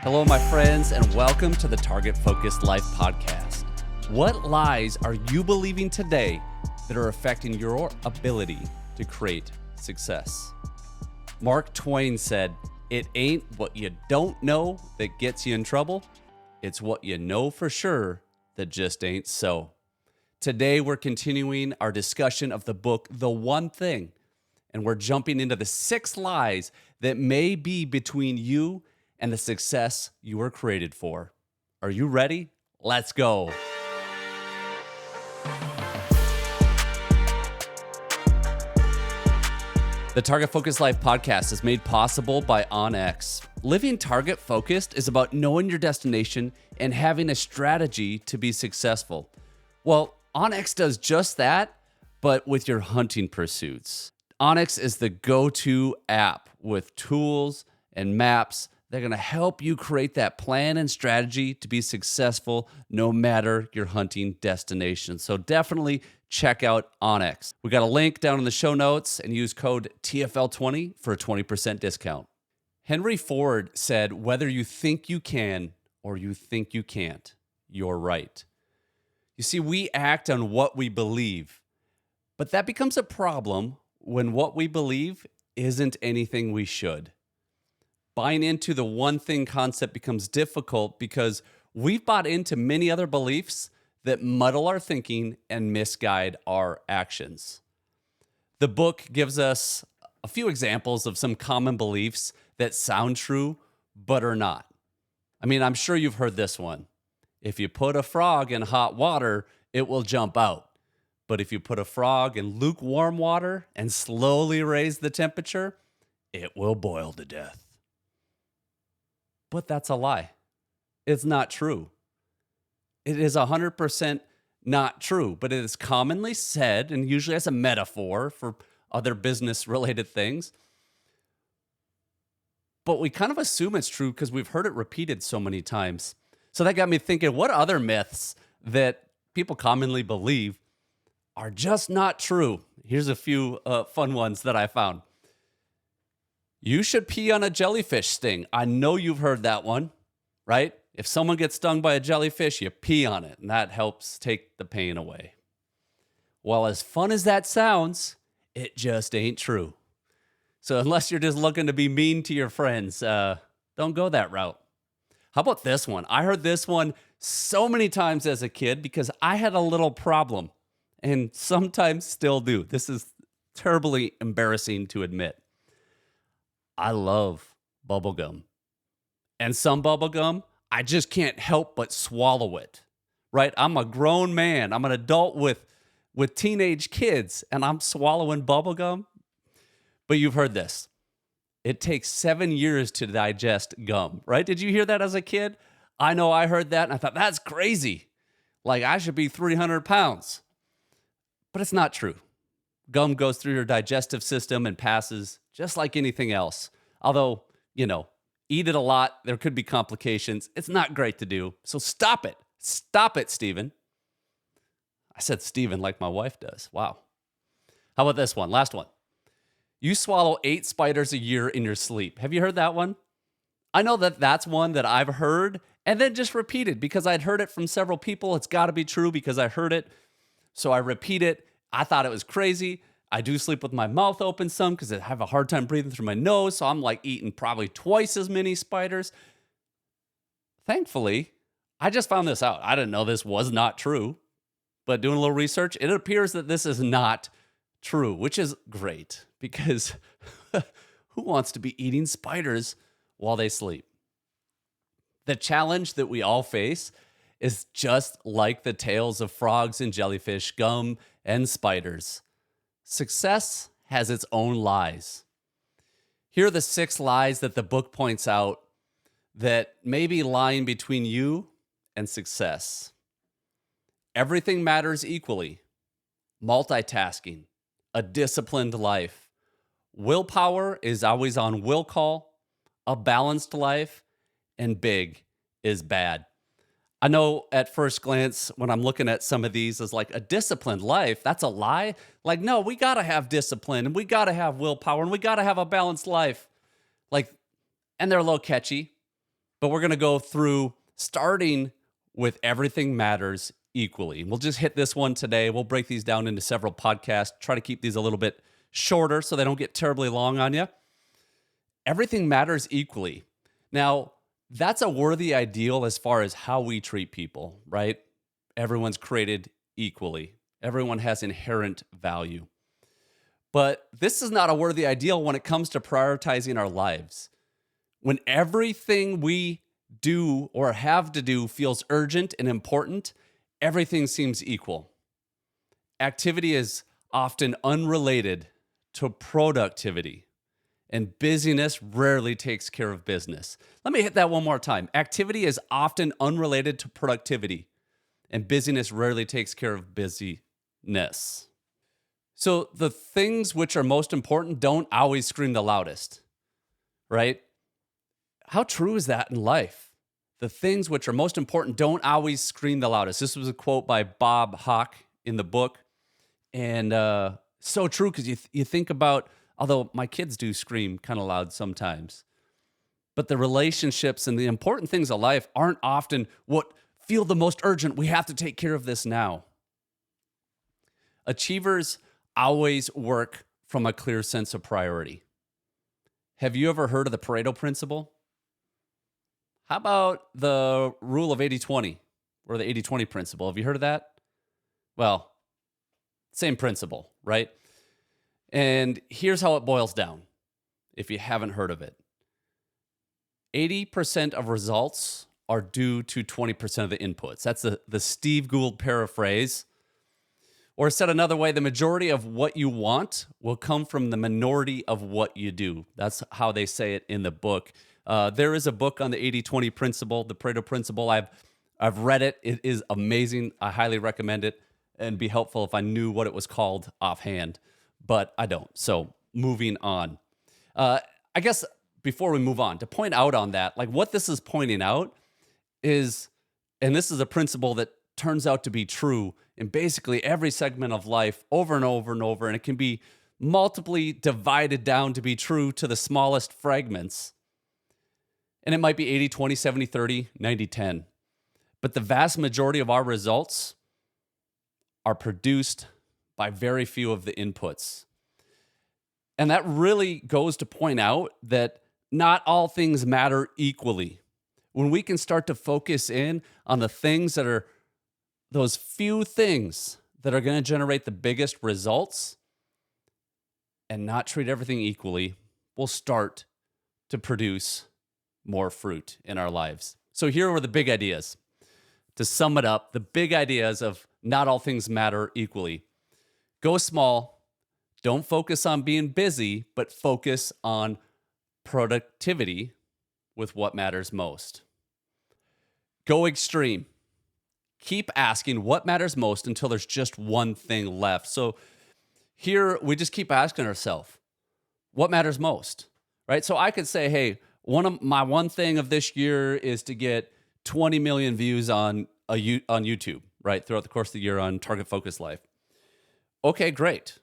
Hello, my friends, and welcome to the Target Focused Life podcast. What lies are you believing today that are affecting your ability to create success? Mark Twain said, "It ain't what you don't know that gets you in trouble. It's what you know for sure that just ain't so." Today, we're continuing our discussion of the book, The One Thing, and we're jumping into the 6 lies that may be between you and the success you were created for. Are you ready? Let's go. The Target Focused Life podcast is made possible by OnX. Living target focused is about knowing your destination and having a strategy to be successful. Well, OnX does just that, but with your hunting pursuits. OnX is the go-to app with tools and maps. They're going to help you create that plan and strategy to be successful no matter your hunting destination. So definitely check out OnX. We got a link down in the show notes and use code TFL20 for a 20% discount. Henry Ford said, "Whether you think you can or you think you can't, you're right." You see, we act on what we believe, but that becomes a problem when what we believe isn't anything we should. Buying into the one thing concept becomes difficult because we've bought into many other beliefs that muddle our thinking and misguide our actions. The book gives us a few examples of some common beliefs that sound true but are not. I mean, I'm sure you've heard this one. If you put a frog in hot water, it will jump out. But if you put a frog in lukewarm water and slowly raise the temperature, it will boil to death. But that's a lie. It's not true. It is 100% not true, but it is commonly said, and usually as a metaphor for other business-related things. But we kind of assume it's true because we've heard it repeated so many times. So that got me thinking, what other myths that people commonly believe are just not true? Here's a few fun ones that I found. You should pee on a jellyfish sting. I know you've heard that one, right? If someone gets stung by a jellyfish, you pee on it, and that helps take the pain away. Well, as fun as that sounds, it just ain't true. So unless you're just looking to be mean to your friends, don't go that route. How about this one? I heard this one so many times as a kid because I had a little problem, and sometimes still do. This is terribly embarrassing to admit. I love bubblegum. And some bubblegum, I just can't help but swallow it, right? I'm a grown man. I'm an adult with teenage kids, and I'm swallowing bubblegum. But you've heard this. It takes 7 years to digest gum, right? Did you hear that as a kid? I know I heard that, and I thought, that's crazy. Like, I should be 300 pounds. But it's not true. Gum goes through your digestive system and passes just like anything else. Although, eat it a lot, there could be complications. It's not great to do. So stop it. Stop it, Stephen. I said Stephen like my wife does. Wow. How about this one? Last one. You swallow 8 spiders a year in your sleep. Have you heard that one? I know that that's one that I've heard and then just repeated because I'd heard it from several people. It's got to be true because I heard it. So I repeat it. I thought it was crazy. I do sleep with my mouth open some because I have a hard time breathing through my nose. So I'm like eating probably twice as many spiders. Thankfully, I just found this out. I didn't know this was not true. But doing a little research, it appears that this is not true, which is great because who wants to be eating spiders while they sleep? The challenge that we all face is just like the tales of frogs and jellyfish, gum and spiders. Success has its own lies. Here are the 6 lies that the book points out that may be lying between you and success. Everything matters equally. Multitasking. A disciplined life. Willpower is always on will call. A balanced life. And big is bad. I know at first glance, when I'm looking at some of these as like a disciplined life, that's a lie. Like, no, we got to have discipline and we got to have willpower and we got to have a balanced life. Like, and they're a little catchy. But we're going to go through starting with everything matters equally. We'll just hit this one today. We'll break these down into several podcasts, try to keep these a little bit shorter so they don't get terribly long on you. Everything matters equally. Now, that's a worthy ideal as far as how we treat people, right? Everyone's created equally. Everyone has inherent value. But this is not a worthy ideal when it comes to prioritizing our lives. When everything we do or have to do feels urgent and important, everything seems equal. Activity is often unrelated to productivity, and busyness rarely takes care of business. Let me hit that one more time. Activity is often unrelated to productivity, and busyness rarely takes care of busyness. So the things which are most important don't always scream the loudest, right? How true is that in life? The things which are most important don't always scream the loudest. This was a quote by Bob Hawke in the book. And so true, because you think about, although my kids do scream kind of loud sometimes, but the relationships and the important things of life aren't often what feel the most urgent. We have to take care of this now. Achievers always work from a clear sense of priority. Have you ever heard of the Pareto principle? How about the rule of 80-20 or the 80-20 principle? Have you heard of that? Well, same principle, right? And here's how it boils down, if you haven't heard of it. 80% of results are due to 20% of the inputs. That's the Steve Gould paraphrase. Or said another way, the majority of what you want will come from the minority of what you do. That's how they say it in the book. There is a book on the 80-20 principle, the Pareto principle. I've read it. It is amazing. I highly recommend it, and be helpful if I knew what it was called offhand, but I don't. So moving on. I guess before we move on, to point out on that, like what this is pointing out is, and this is a principle that turns out to be true in basically every segment of life over and over and over, and it can be multiply divided down to be true to the smallest fragments. And it might be 80-20, 70-30, 90-10. But the vast majority of our results are produced by very few of the inputs. And that really goes to point out that not all things matter equally. When we can start to focus in on the things that are those few things that are going to generate the biggest results and not treat everything equally, we'll start to produce more fruit in our lives. So here are the big ideas. To sum it up, the big ideas of not all things matter equally. Go small. Don't focus on being busy, but focus on productivity with what matters most. Go extreme. Keep asking what matters most until there's just one thing left. So here we just keep asking ourselves, what matters most, right? So I could say, hey, one thing of this year is to get 20 million views on YouTube, right? Throughout the course of the year on Target Focus Life. Okay, great.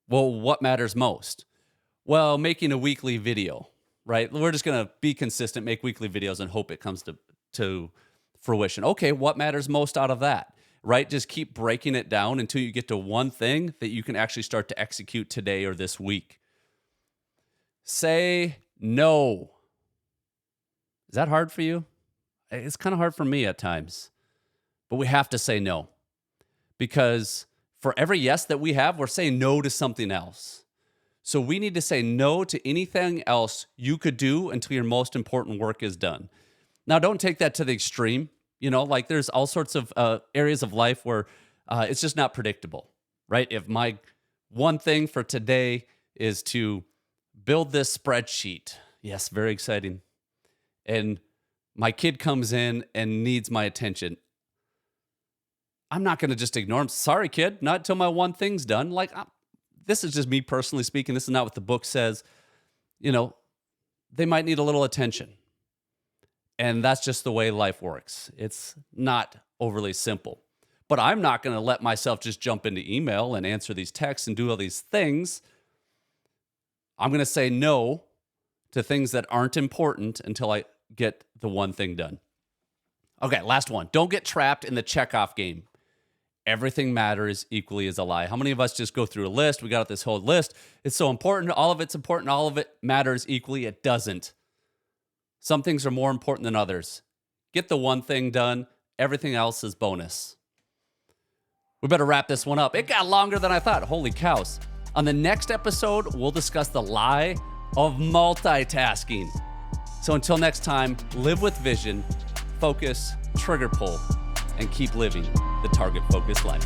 Well, what matters most? Well, making a weekly video, right? We're just going to be consistent, make weekly videos, and hope it comes to fruition. Okay, what matters most out of that, right? Just keep breaking it down until you get to one thing that you can actually start to execute today or this week. Say no. Is that hard for you? It's kind of hard for me at times, but we have to say no, because for every yes that we have, we're saying no to something else. So we need to say no to anything else you could do until your most important work is done. Now, don't take that to the extreme. You know, like there's all sorts of areas of life where it's just not predictable, right? If my one thing for today is to build this spreadsheet, yes, very exciting, and my kid comes in and needs my attention, I'm not going to just ignore him. Sorry, kid, not until my one thing's done. Like, this is just me personally speaking. This is not what the book says. You know, they might need a little attention. And that's just the way life works. It's not overly simple. But I'm not going to let myself just jump into email and answer these texts and do all these things. I'm going to say no to things that aren't important until I get the one thing done. Okay, last one. Don't get trapped in the checkoff game. Everything matters equally is a lie. How many of us just go through a list? We got out this whole list. It's so important. All of it's important. All of it matters equally. It doesn't. Some things are more important than others. Get the one thing done. Everything else is bonus. We better wrap this one up. It got longer than I thought. Holy cows. On the next episode, we'll discuss the lie of multitasking. So until next time, live with vision, focus, trigger pull, and keep living the target-focused life.